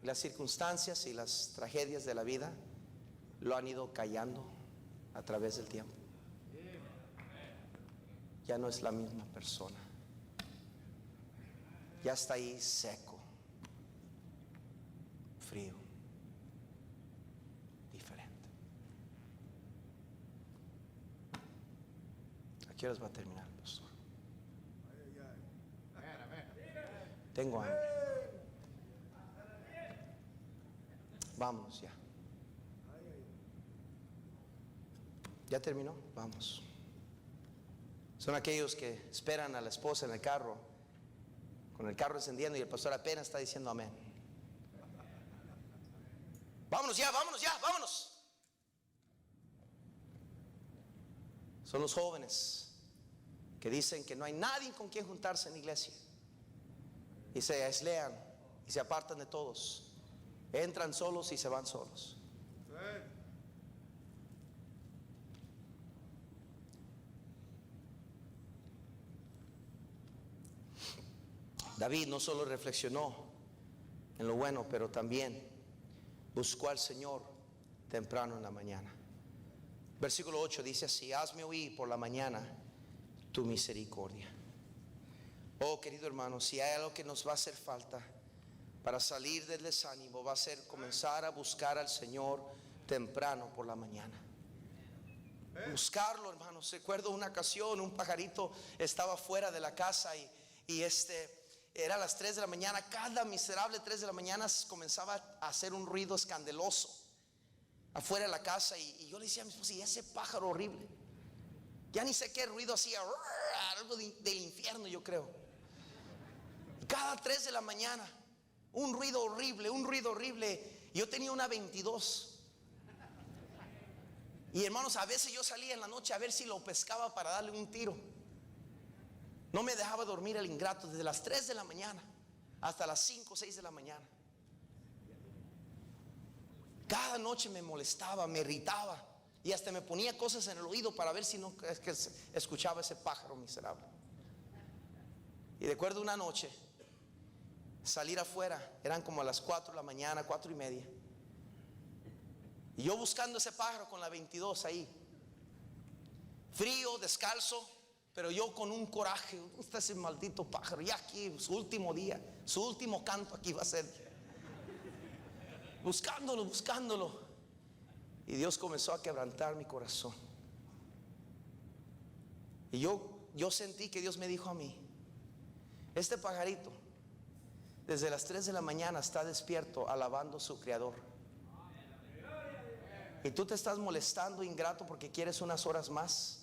Las circunstancias y las tragedias de la vida lo han ido callando a través del tiempo. Ya no es la misma persona. Ya está ahí seco, frío, diferente. ¿A qué horas va a terminar, pastor? Tengo hambre. Vamos ya. ¿Ya terminó? Vamos. Son aquellos que esperan a la esposa en el carro, con el carro encendiendo, y el pastor apenas está diciendo amén. Vámonos ya, vámonos ya, vámonos. Son los jóvenes que dicen que no hay nadie con quien juntarse en la iglesia, y se aislean y se apartan de todos. Entran solos y se van solos. David no solo reflexionó en lo bueno, pero también buscó al Señor temprano en la mañana. Versículo 8 dice así: hazme oír por la mañana tu misericordia. Oh, querido hermano, si hay algo que nos va a hacer falta para salir del desánimo, va a ser comenzar a buscar al Señor temprano por la mañana. Buscarlo, hermanos. Recuerdo una ocasión, un pajarito estaba fuera de la casa y era las 3 de la mañana. Cada miserable 3 de la mañana comenzaba a hacer un ruido escandaloso afuera de la casa, y yo le decía a mi esposa: y ese pájaro horrible, ya ni sé qué ruido hacía, algo del infierno, yo creo. Cada 3 de la mañana, un ruido horrible, un ruido horrible. Yo tenía una 22. Y hermanos, a veces yo salía en la noche a ver si lo pescaba para darle un tiro. No me dejaba dormir el ingrato desde las 3 de la mañana hasta las 5 o 6 de la mañana. Cada noche me molestaba, me irritaba, y hasta me ponía cosas en el oído para ver si no escuchaba ese pájaro miserable. Y recuerdo una noche salir afuera, eran como a las 4 de la mañana, 4:30, y yo buscando ese pájaro con la 22 ahí, frío, descalzo, pero yo con un coraje. ¿Dónde está ese maldito pájaro? Ya aquí, su último día, su último canto aquí va a ser. Buscándolo, buscándolo. Y Dios comenzó a quebrantar mi corazón. Y yo sentí que Dios me dijo a mí: este pajarito desde las 3 de la mañana está despierto alabando a su Creador. Y tú te estás molestando, ingrato, porque quieres unas horas más.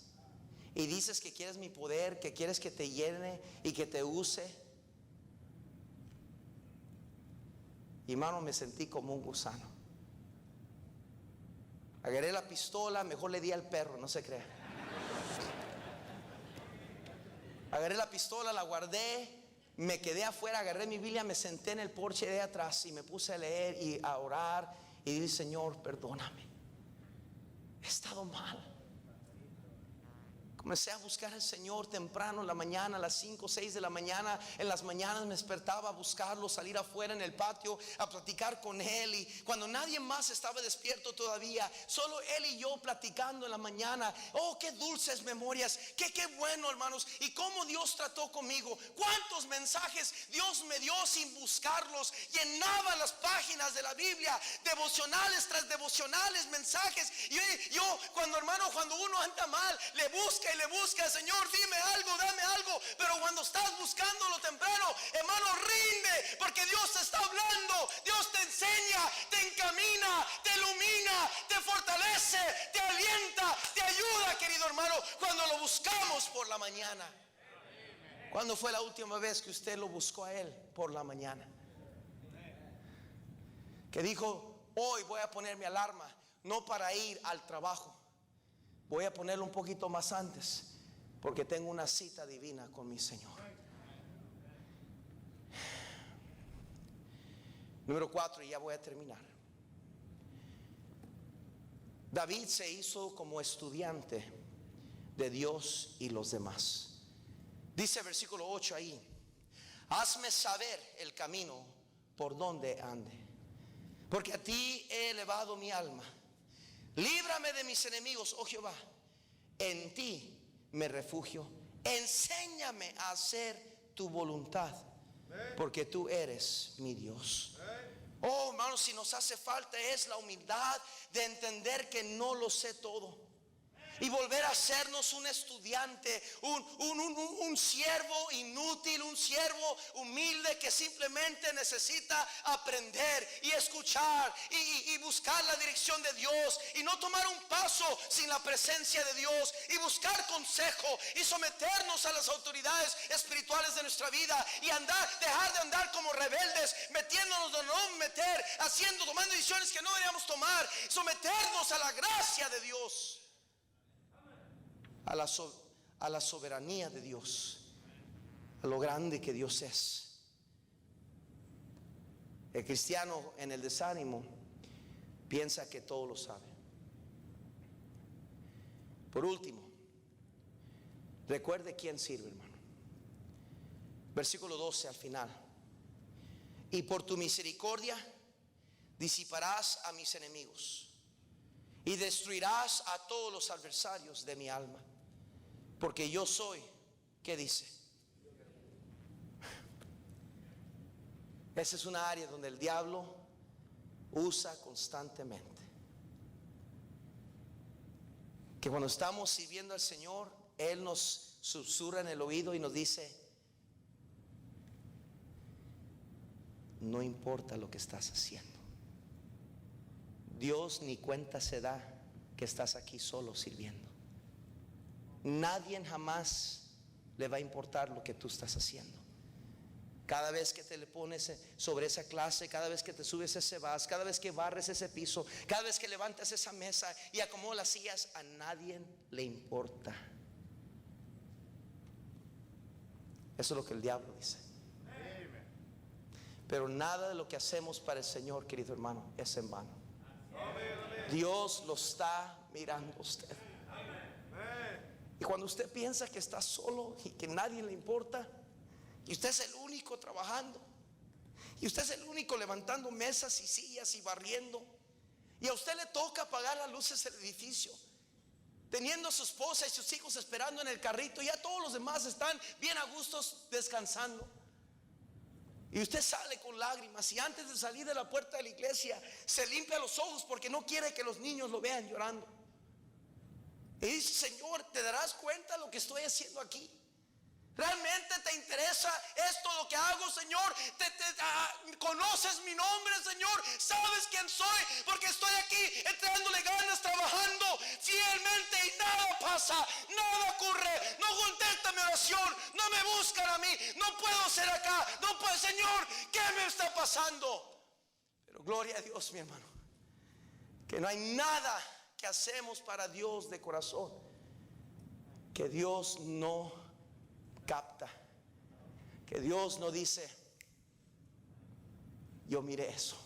Y dices que quieres mi poder, que quieres que te llene y que te use. Y hermano, me sentí como un gusano. Agarré la pistola, mejor le di al perro, no se crea. Agarré la pistola, la guardé, me quedé afuera, agarré mi Biblia, me senté en el porche de atrás y me puse a leer y a orar. Y dije: Señor, perdóname, he estado mal. Comencé a buscar al Señor temprano en la mañana, a las 5 o 6 de la mañana. En las mañanas me despertaba a buscarlo, salir afuera en el patio a platicar con Él. Y cuando nadie más estaba despierto todavía, solo Él y yo platicando en la mañana. Oh, qué dulces memorias, qué bueno, hermanos. Y cómo Dios trató conmigo. Cuántos mensajes Dios me dio sin buscarlos. Llenaba las páginas de la Biblia, devocionales tras devocionales, mensajes. Y yo cuando uno anda mal, le busca y le busca: Señor, dime algo, dame algo. Pero cuando estás buscándolo temprano, hermano, rinde, porque Dios te está hablando. Dios te enseña, te encamina, te ilumina, te fortalece, te alienta, te ayuda, querido hermano, cuando lo buscamos por la mañana. ¿Cuándo fue la última vez que usted lo buscó a Él por la mañana? Que dijo: hoy voy a poner mi alarma, no para ir al trabajo, voy a ponerlo un poquito más antes, porque tengo una cita divina con mi Señor. Número 4, y ya voy a terminar. David se hizo como estudiante de Dios y los demás. Dice versículo 8 ahí: hazme saber el camino por donde ande, porque a ti he elevado mi alma. Líbrame de mis enemigos, oh Jehová, en ti me refugio. Enséñame a hacer tu voluntad, porque tú eres mi Dios. Oh, hermanos, si nos hace falta es la humildad de entender que no lo sé todo, y volver a hacernos un estudiante, un siervo inútil, un siervo humilde que simplemente necesita aprender y escuchar y buscar la dirección de Dios, y no tomar un paso sin la presencia de Dios, y buscar consejo y someternos a las autoridades espirituales de nuestra vida, y dejar de andar como rebeldes, metiéndonos donde no meter, tomando decisiones que no deberíamos tomar, someternos a la gracia de Dios, a la soberanía de Dios, a lo grande que Dios es. El cristiano en el desánimo piensa que todo lo sabe. Por último, recuerde quién sirve, hermano. Versículo 12 al final: y por tu misericordia disiparás a mis enemigos y destruirás a todos los adversarios de mi alma, porque yo soy, ¿qué dice? Esa es una área donde el diablo usa constantemente. Que cuando estamos sirviendo al Señor, Él nos susurra en el oído y nos dice: no importa lo que estás haciendo, Dios ni cuenta se da que estás aquí solo sirviendo. Nadie jamás le va a importar lo que tú estás haciendo. Cada vez que te le pones sobre esa clase, cada vez que te subes ese vas, cada vez que barres ese piso, cada vez que levantas esa mesa y acomodas las sillas, a nadie le importa. Eso es lo que el diablo dice. Pero nada de lo que hacemos para el Señor, querido hermano, es en vano. Dios lo está mirando a usted. Y cuando usted piensa que está solo y que nadie le importa, y usted es el único trabajando, y usted es el único levantando mesas y sillas y barriendo, y a usted le toca apagar las luces del edificio, teniendo a su esposa y sus hijos esperando en el carrito. Ya todos los demás están bien a gustos descansando. Y usted sale con lágrimas, y antes de salir de la puerta de la iglesia se limpia los ojos porque no quiere que los niños lo vean llorando. Y dice: Señor, ¿te darás cuenta de lo que estoy haciendo aquí? ¿Realmente te interesa esto lo que hago, Señor? ¿Conoces mi nombre, Señor? ¿Sabes quién soy? Porque estoy aquí echándole ganas, trabajando fielmente, y nada pasa, nada ocurre. No contesta mi oración, no me buscan a mí, no puedo ser acá, no puedo. Señor, ¿qué me está pasando? Pero gloria a Dios, mi hermano, que no hay nada que hacemos para Dios de corazón que Dios no capta, que Dios no dice: yo miré eso.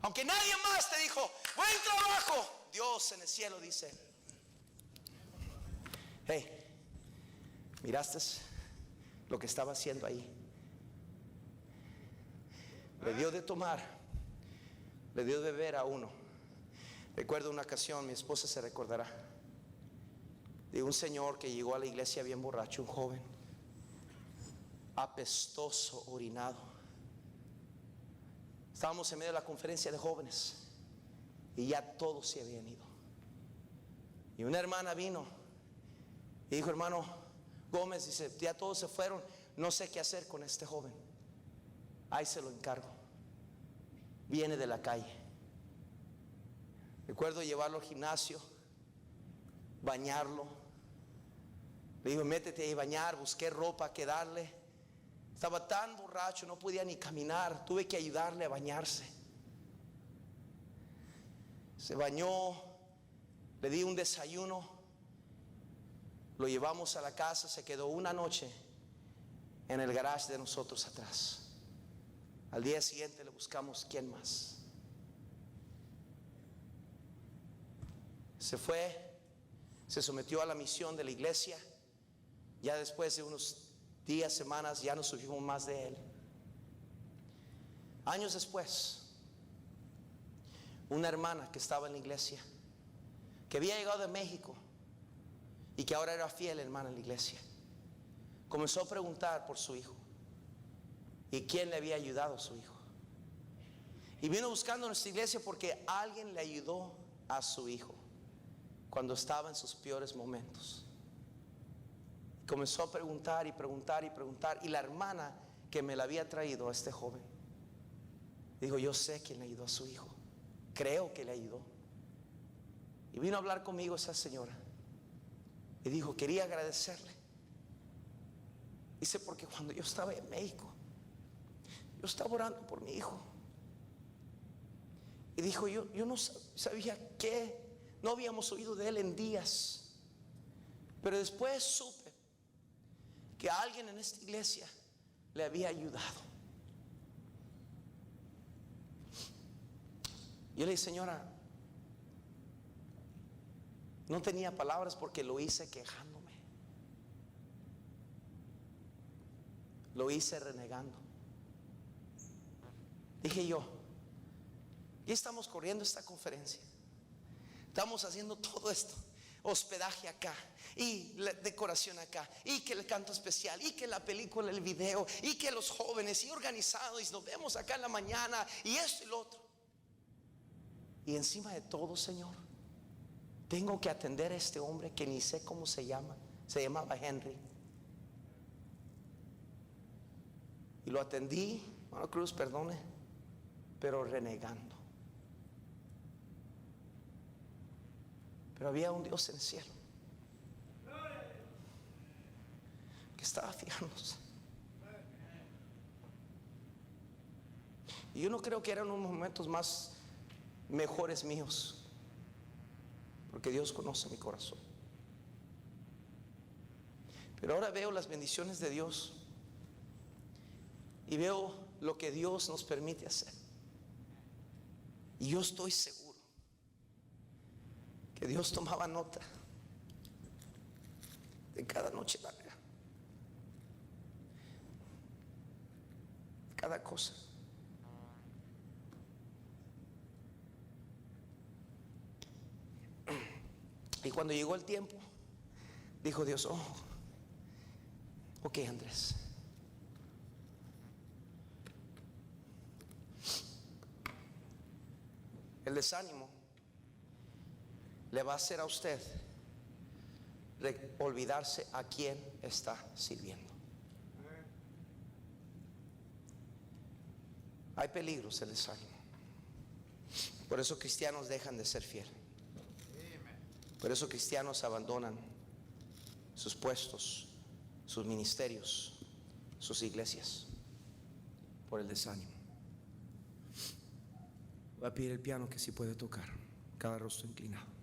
Aunque nadie más te dijo: buen trabajo, Dios en el cielo dice: hey, ¿miraste lo que estaba haciendo ahí? Le dio de tomar, le dio de beber a uno. Recuerdo una ocasión, mi esposa se recordará, de un señor que llegó a la iglesia bien borracho, un joven, apestoso, orinado. Estábamos en medio de la conferencia de jóvenes y ya todos se habían ido. Y una hermana vino y dijo: hermano Gómez, dice, ya todos se fueron, no sé qué hacer con este joven. Ahí se lo encargo. Viene de la calle. Recuerdo llevarlo al gimnasio, bañarlo. Le digo: métete ahí a bañar. Busqué ropa que darle. Estaba tan borracho, no podía ni caminar. Tuve que ayudarle a bañarse. Se bañó, le di un desayuno, lo llevamos a la casa. Se quedó una noche en el garage de nosotros atrás. Al día siguiente le buscamos quién más. Se fue, se sometió a la misión de la iglesia. Ya después de unos días, semanas, ya no supimos más de él. Años después, una hermana que estaba en la iglesia, que había llegado de México y que ahora era fiel hermana en la iglesia, comenzó a preguntar por su hijo y quién le había ayudado a su hijo. Y vino buscando nuestra iglesia porque alguien le ayudó a su hijo cuando estaba en sus peores momentos. Comenzó a preguntar y preguntar y preguntar. Y la hermana que me la había traído a este joven dijo: yo sé quién le ayudó a su hijo, creo que le ayudó. Y vino a hablar conmigo esa señora y dijo: quería agradecerle. Dice: porque cuando yo estaba en México, yo estaba orando por mi hijo. Y dijo: yo no sabía qué, no habíamos oído de él en días, pero después supe que alguien en esta iglesia le había ayudado. Yo le dije: señora, no tenía palabras porque lo hice quejándome, lo hice renegando. Dije yo: y estamos corriendo esta conferencia, estamos haciendo todo esto, hospedaje acá y la decoración acá, y que el canto especial, y que la película, el video, y que los jóvenes, y organizados, y nos vemos acá en la mañana, y esto y lo otro. Y encima de todo, Señor, tengo que atender a este hombre que ni sé cómo se llama. Se llamaba Henry. Y lo atendí, hermano Cruz, perdone, pero renegando. Pero había un Dios en el cielo que estaba fijándose. Y yo no creo que eran unos momentos más mejores míos, porque Dios conoce mi corazón. Pero ahora veo las bendiciones de Dios y veo lo que Dios nos permite hacer. Y yo estoy seguro que Dios tomaba nota de cada noche larga, cada cosa. Y cuando llegó el tiempo, dijo Dios, oh, ok, Andrés, el desánimo le va a hacer a usted olvidarse a quién está sirviendo. Hay peligros del desánimo. Por eso cristianos dejan de ser fieles. Por eso cristianos abandonan sus puestos, sus ministerios, sus iglesias, por el desánimo. Voy a pedir el piano que sí puede tocar, cada rostro inclinado.